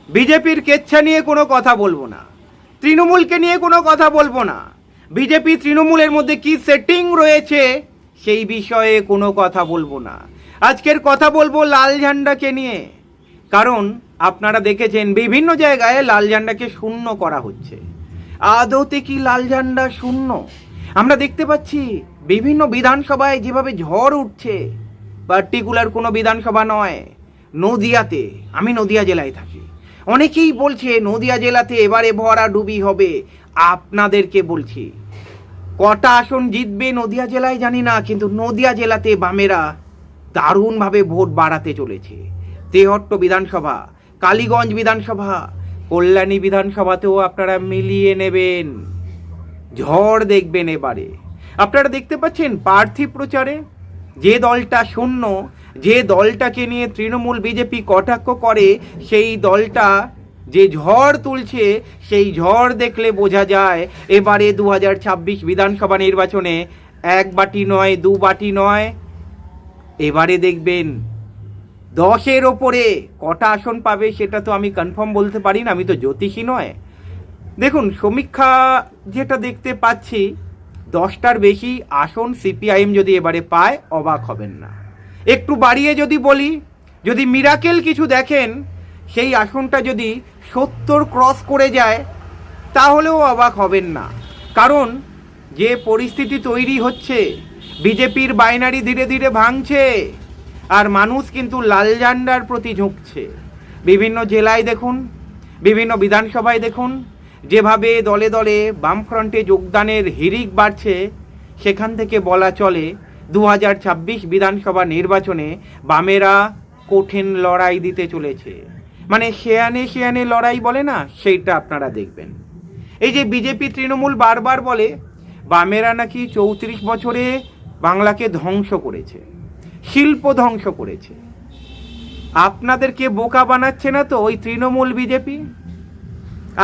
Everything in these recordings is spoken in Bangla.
বিজেপির কেচ্ছা নিয়ে কোনো কথা বলবো না, তৃণমূলকে নিয়ে কোনো কথা বলবো না, বিজেপি তৃণমূলের মধ্যে কি সেটিং রয়েছে সেই বিষয়ে কোনো কথা বলবো না। আজকের কথা বলবো লাল ঝান্ডাকে নিয়ে। কারণ আপনারা দেখেছেন বিভিন্ন জায়গায় লাল ঝান্ডাকে শূন্য করা হচ্ছে। আদৌতে কি লাল ঝান্ডা শূন্য? আমরা দেখতে পাচ্ছি বিভিন্ন বিধানসভায় যেভাবে ঝড় উঠছে, পার্টিকুলার কোনো বিধানসভা নয়, নদিয়াতে, আমি নদিয়া জেলায় থাকি, অনেকেই বলছে নদিয়া জেলাতে এবারে ভরাডুবি হবে। আপনাদেরকে বলছি, কটা আসন জিতবে নদিয়া জেলায় জানি না, কিন্তু নদিয়া জেলাতে বামেরা দারুণভাবে ভোট বাড়াতে চলেছে। তেহট্ট বিধানসভা, কালীগঞ্জ বিধানসভা, কল্যাণী বিধানসভাতেও আপনারা মিলিয়ে নেবেন, ঝড় দেখবেন এবারে। আপনারা দেখতে পাচ্ছেন প্রার্থী প্রচারে যে দলটা শূন্য, যে দলটাকে নিয়ে তৃণমূল বিজেপি কটাক্ষ করে, সেই দলটা যে ঝড় তুলছে, সেই ঝড় দেখলে বোঝা যায় এবারে 2026 বিধানসভা নির্বাচনে এক বাটি নয়, দু বাটি নয়, এবারে দেখবেন 10-এর ওপরে কটা আসন পাবে সেটা তো আমি কনফার্ম বলতে পারি না, আমি তো জ্যোতিষী নয়। দেখুন, সমীক্ষা যেটা দেখতে পাচ্ছি, 10টার বেশি আসন সিপিআইএম যদি এবারে পায় অবাক হবেন না। একটু বাড়িয়ে যদি বলি, যদি মিরাকেল কিছু দেখেন, সেই আসনটা যদি 70 ক্রস করে যায় তাহলেও অবাক হবেন না। কারণ যে পরিস্থিতি তৈরি হচ্ছে, বিজেপির বাইনারি ধীরে ধীরে ভাঙছে, আর মানুষ কিন্তু লাল ঝান্ডার প্রতি ঝুঁকছে। বিভিন্ন জেলায় দেখুন, বিভিন্ন বিধানসভায় দেখুন, যেভাবে দলে দলে বামফ্রন্টে যোগদানের হিড়িক বাড়ছে, সেখান থেকে বলা চলে 2026 বিধানসভা নির্বাচনে বামেরা কঠিন লড়াই দিতে চলেছে। মানে শেয়ানে শেয়ানে লড়াই বলে না, সেইটা আপনারা দেখবেন। এই যে বিজেপি তৃণমূল বারবার বলে বামেরা নাকি 34 বছরে বাংলাকে ধ্বংস করেছে, শিল্প ধ্বংস করেছে। আপনাদেরকে বোকা বানাচ্ছে না তো ওই তৃণমূল বিজেপি?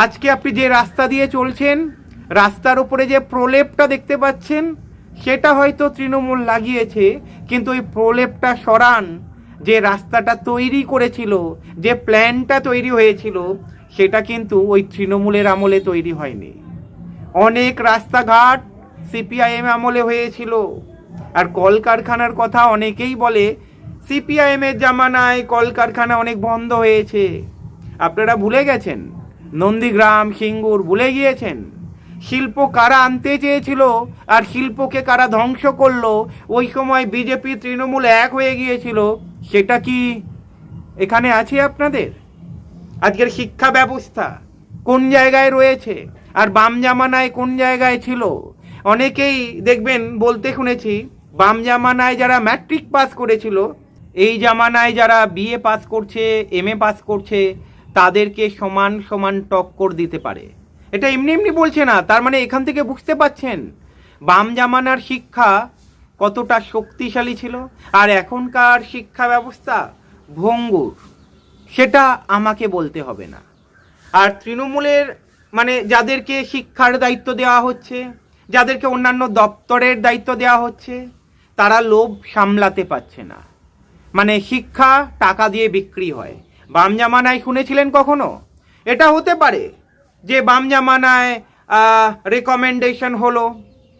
আজকে আপনি যে রাস্তা দিয়ে চলছেন, রাস্তার উপরে যে প্রলেপটা দেখতে পাচ্ছেন, সেটা হয়তো তৃণমূল লাগিয়েছে, কিন্তু ওই প্রলেপটা সরান। যে রাস্তাটা তৈরি করেছিল, যে প্ল্যানটা তৈরি হয়েছিল, সেটা কিন্তু ওই তৃণমূলের আমলে তৈরি হয়নি। অনেক রাস্তাঘাট সিপিআইএম আমলে হয়েছিল। আর কলকারখানার কথা অনেকেই বলে সিপিআইএমের জামানায় কলকারখানা অনেক বন্ধ হয়েছে। আপনারা ভুলে গেছেন নন্দীগ্রাম, সিঙ্গুর, ভুলে গিয়েছেন শিল্প কারা আনতে চেয়েছিল আর শিল্পকে কারা ধ্বংস করলো। ওই সময় বিজেপি তৃণমূল এক হয়ে গিয়েছিল, সেটা কি এখানে আছে আপনাদের? আজকের শিক্ষা ব্যবস্থা কোন জায়গায় রয়েছে, আর বাম জামানায় কোন জায়গায় ছিল? অনেকেই দেখবেন বলতে শুনেছি, বাম জামানায় যারা ম্যাট্রিক পাস করেছিল, এই জামানায় যারা বিএ পাস করছে, এমএ পাস করছে, তাদেরকে সমান সমান টক্কর দিতে পারে। এটা এমনি এমনি বলছে না, তার মানে এখান থেকে বুঝতে পাচ্ছেন বাম জামানার শিক্ষা কতটা শক্তিশালী ছিল, আর এখনকার শিক্ষা ব্যবস্থা ভঙ্গুর, সেটা আমাকে বলতে হবে না। আর তৃণমূলের মানে যাদেরকে শিক্ষার দায়িত্ব দেওয়া হচ্ছে, যাদেরকে অন্যান্য দপ্তরের দায়িত্ব দেওয়া হচ্ছে, তারা লোভ সামলাতে পারছে না। মানে শিক্ষা টাকা দিয়ে বিক্রি হয়। বাম জামানায় শুনেছিলেন কখনো? এটা হতে পারে যে বাম জামানায় রেকমেন্ডেশন হলো,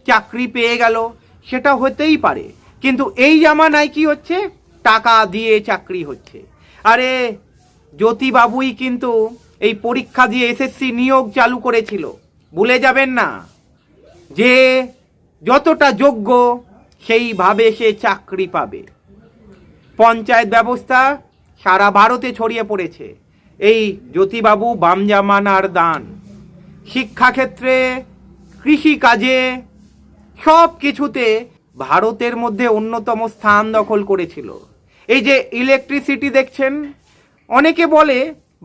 চাকরি পেয়ে গেল, সেটা হতেই পারে। কিন্তু এই জামানায় কি হচ্ছে? টাকা দিয়ে চাকরি হচ্ছে। আরে জ্যোতিবাবুই কিন্তু এই পরীক্ষা দিয়ে এসএসসি নিয়োগ চালু করেছিল, ভুলে যাবেন না। যে যতটা যোগ্য সেইভাবে সে চাকরি পাবে। পঞ্চায়েত ব্যবস্থা সারা ভারতে ছড়িয়ে পড়েছে এই জ্যোতিবাবু বাম জামানার দান। শিক্ষাক্ষেত্রে, কৃষিকাজে, সব কিছুতে ভারতের মধ্যে অন্যতম স্থান দখল করেছিল। এই যে ইলেকট্রিসিটি দেখছেন, অনেকে বলে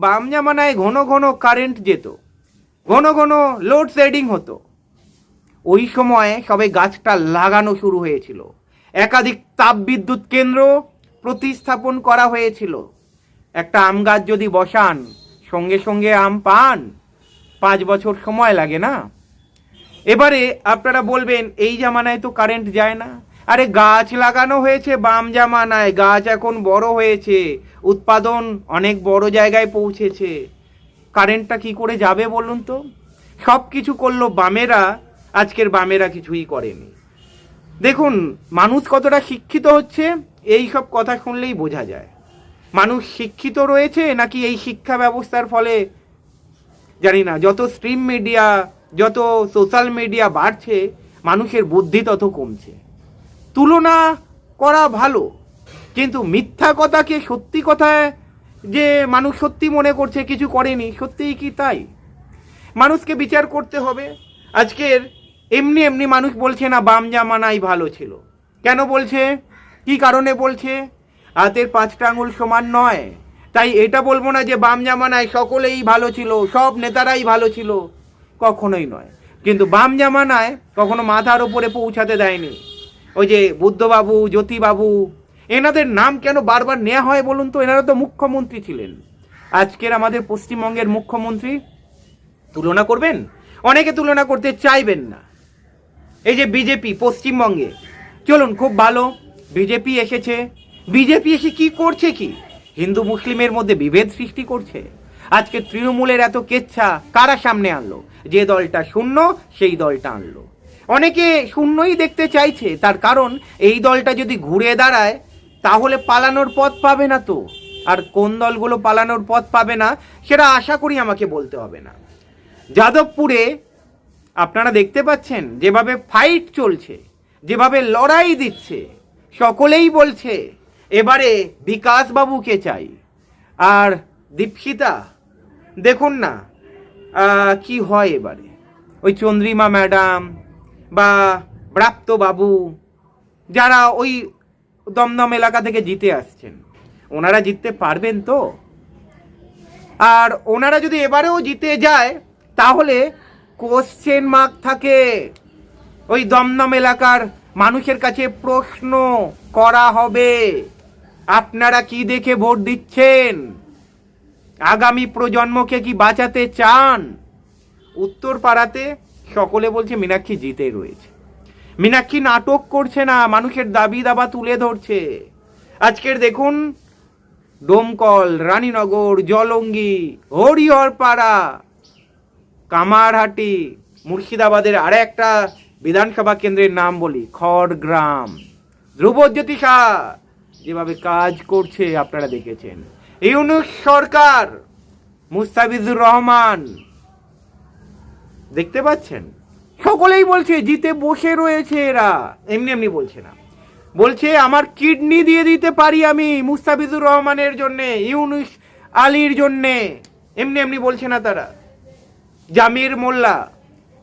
বাম জামানায় ঘন ঘন কারেন্ট যেত, ঘন ঘন লোডশেডিং হতো। ওই সময় সবে গাছটা লাগানো শুরু হয়েছিল, একাধিক তাপবিদ্যুৎ কেন্দ্র প্রতিস্থাপন করা হয়েছিল। একটা আম গাছ যদি বসান, সঙ্গে সঙ্গে আম পান, 5 বছর সময় লাগে না? এবারে আপনারা বলবেন এই জামানায় তো কারেন্ট যায় না। আরে গাছ লাগানো হয়েছে বাম জামানায়, গাছ এখন বড় হয়েছে, উৎপাদন অনেক বড় জায়গায় পৌঁছেছে। কারেন্টটা কি করে যাবে বলুন তো? সব কিছু করলো বামেরা, আজকের বামেরা কিছুই করেনি। দেখুন মানুষ কতটা শিক্ষিত হচ্ছে এই সব কথা শুনলেই বোঝা যায়। মানুষ শিক্ষিত রয়েছে নাকি এই শিক্ষা ব্যবস্থার ফলে জানি না, যত স্ট্রিম মিডিয়া, যত সোশ্যাল মিডিয়া বাড়ছে, মানুষের বুদ্ধি তত কমছে। তুলনা করা ভালো, কিন্তু মিথ্যা কথাকে সত্যি কথায় যে মানুষ সত্যি মনে করছে কিছু করেনি, সত্যিই কি তাই? মানুষকে বিচার করতে হবে। আজকের এমনি এমনি মানুষ বলছে না বাম জামানাই ভালো ছিল। কেন বলছে? কি কারণে বলছে? হাতের 5টা আঙুল সমান নয়, তাই এটা বলবো না যে বাম জামানায় সকলেই ভালো ছিল, সব নেতারাই ভালো ছিল, কখনোই নয়। কিন্তু বাম জামানায় কখনো মাথার ওপরে পৌঁছাতে দেয়নি। ওই যে বুদ্ধবাবু, জ্যোতিবাবু, এনাদের নাম কেন বারবার নেওয়া হয় বলুন তো? এনারা তো মুখ্যমন্ত্রী ছিলেন। আজকের আমাদের পশ্চিমবঙ্গের মুখ্যমন্ত্রী তুলনা করবেন? অনেকে তুলনা করতে চাইবেন না। এই যে বিজেপি পশ্চিমবঙ্গে, চলুন খুব ভালো, বিজেপি এসেছে। বিজেপি এসে কি করছে? কি হিন্দু মুসলিমের মধ্যে বিভেদ সৃষ্টি করছে। আজকে তৃণমূলের এত কেচ্ছা কারা সামনে আনলো? যে দলটা শূন্য সেই দলটা আনলো। অনেকে শূন্যই দেখতে চাইছে, তার কারণ এই দলটা যদি ঘুরে দাঁড়ায় তাহলে পালানোর পথ পাবে না তো। আর কোন দলগুলো পালানোর পথ পাবে না সেটা আশা করি আমাকে বলতে হবে না। যাদবপুরে আপনারা দেখতে পাচ্ছেন যেভাবে ফাইট চলছে, যেভাবে লড়াই দিচ্ছে, সকলেই বলছে এবারে বিকাশ বাবুকে চাই। আর দীপশিতা, দেখুন না কি হয় এবারে। ওই চন্দ্রিমা ম্যাডাম বা ব্রাপ্ত বাবু, যারা ওই দমদম এলাকা থেকে জিতে আসছেন, ওনারা জিততে পারবেন তো? আর ওনারা যদি এবারেও জিতে যায় তাহলে কোশ্চেন মার্ক থাকে। ওই দমদম এলাকার মানুষের কাছে প্রশ্ন করা হবে, আপনারা কি দেখে ভোট দিচ্ছেন? আগামী প্রজন্মকে কি বাঁচাতে চান? উত্তর পাড়াতে সকলে বলছে মীনাক্ষী জিতে রয়েছে। মীনাক্ষী নাটক করছে না, মানুষের দাবি দাবা তুলে ধরছে। আজকের দেখুন ডোমকল, রানীনগর, জলঙ্গি, হরিহরপাড়া, কামারহাটি, মুর্শিদাবাদের আর একটা বিধানসভা কেন্দ্রের নাম বলি, খড়গ্রাম, ধ্রুবজ্যোতি শাহ যেভাবে কাজ করছে আপনারা দেখেছেন। ইউনূস সরকার, মুস্তাফিজুর রহমান, দেখতে পাচ্ছেন সকলেই বলছে জিতে বসে রয়েছে এরা। এমনি এমনি বলছে না, বলছে আমার কিডনি দিয়ে দিতে পারি আমি মুস্তাফিজুর রহমানের জন্যে, ইউনূস আলীর জন্যে। এমনি এমনি বলছে না তারা। জামির মোল্লা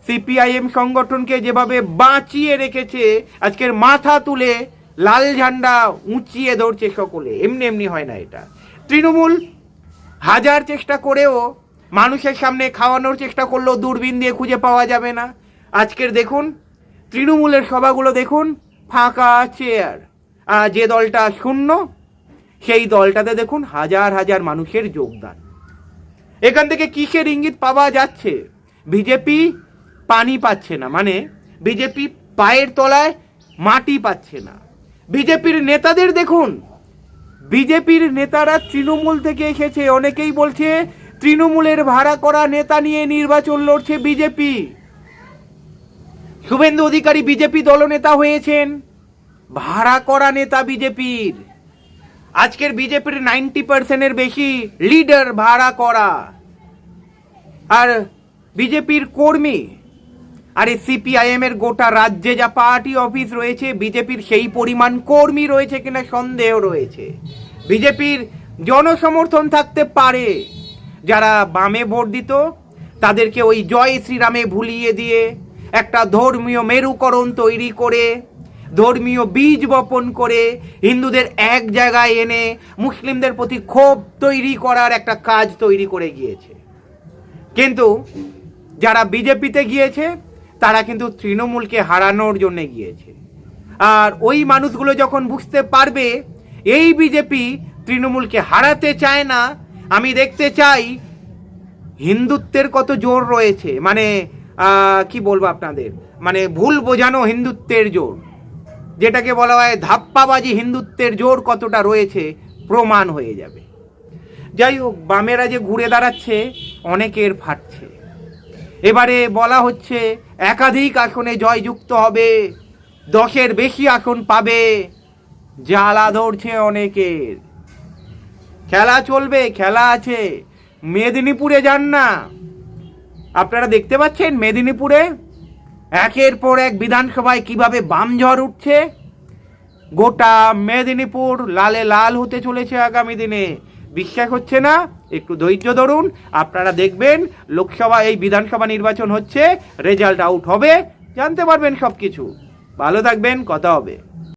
সিপিআইএম সংগঠনকে যেভাবে বাঁচিয়ে রেখেছে, আজকের মাথা তুলে লাল ঝান্ডা উঁচিয়ে ধরছে সকলে। এমনি এমনি হয় না এটা। তৃণমূল হাজার চেষ্টা করেও মানুষের সামনে খাওয়ানোর চেষ্টা করলেও দূরবীন দিয়ে খুঁজে পাওয়া যাবে না। আজকের দেখুন তৃণমূলের সভাগুলো দেখুন, ফাঁকা চেয়ার। আর যে দলটা শূন্য সেই দলটাতে দেখুন হাজার হাজার মানুষের যোগদান। এখান থেকে কিসের ইঙ্গিত পাওয়া যাচ্ছে? বিজেপি পানি পাচ্ছে না, মানে বিজেপি পায়ের তলায় মাটি পাচ্ছে না। বিজেপির নেতাদের দেখুন, বিজেপির নেতারা তৃণমূল থেকে এসেছে। অনেকেই বলছে তৃণমূলের ভাড়া করা নেতা নিয়ে নির্বাচন লড়ছে বিজেপি। শুভেন্দু অধিকারী বিজেপি দলনেতা হয়েছেন, ভাড়া করা নেতা বিজেপির। আজকের বিজেপির 90% বেশি লিডার ভাড়া করা। আর বিজেপির কর্মী, আরে সিপিআইএম এর গোটা রাজ্যে যা পার্টি অফিস রয়েছে, বিজেপির সেই পরিমাণ কর্মী রয়েছে কিনা সন্দেহ রয়েছে। বিজেপির জনসমর্থন থাকতে পারে, যারা বামে ভোট দিত তাদেরকে ওই জয় শ্রীরামে ভুলিয়ে দিয়ে একটা ধর্মীয় মেরুকরণ তৈরি করে, ধর্মীয় বীজ বপন করে হিন্দুদের এক জায়গায় এনে মুসলিমদের প্রতি ক্ষোভ তৈরি করার একটা কাজ তৈরি করে গিয়েছে। কিন্তু যারা বিজেপিতে গিয়েছে তারা কিন্তু তৃণমূলকে হারানোর জন্য গিয়েছে। আর ওই মানুষগুলো যখন বুঝতে পারবে এই বিজেপি তৃণমূলকে হারাতে চায় না, আমি দেখতে চাই হিন্দুত্বের কত জোর রয়েছে, মানে কি বলবো আপনাদের, মানে ভুল বোঝানো হিন্দুত্বের জোর, যেটাকে বলা হয় ধাপ্পাবাজি হিন্দুত্বের জোর কতটা রয়েছে প্রমাণ হয়ে যাবে। যাই হোক, বামেরা যে ঘুরে দাঁড়াচ্ছে অনেকের ফাটছে। এবারে বলা হচ্ছে একাধিক আসনে জয়যুক্ত হবে, 10-এর বেশি আসন পাবে, জ্বালা ধরছে অনেকের। খেলা চলবে, খেলা আছে। মেদিনীপুরে যান না, আপনারা দেখতে পাচ্ছেন মেদিনীপুরে একের পর এক বিধানসভায় কিভাবে বাম ঝড় উঠছে। গোটা মেদিনীপুর লালে লাল হতে চলেছে আগামী দিনে। বিশ্বাস হচ্ছে না? একটু ধৈর্য ধরুন, আপনারা দেখবেন লোকসভা এই বিধানসভা নির্বাচন হচ্ছে, রেজাল্ট আউট হবে, জানতে পারবেন সব কিছু। ভালো থাকবেন, কথা হবে।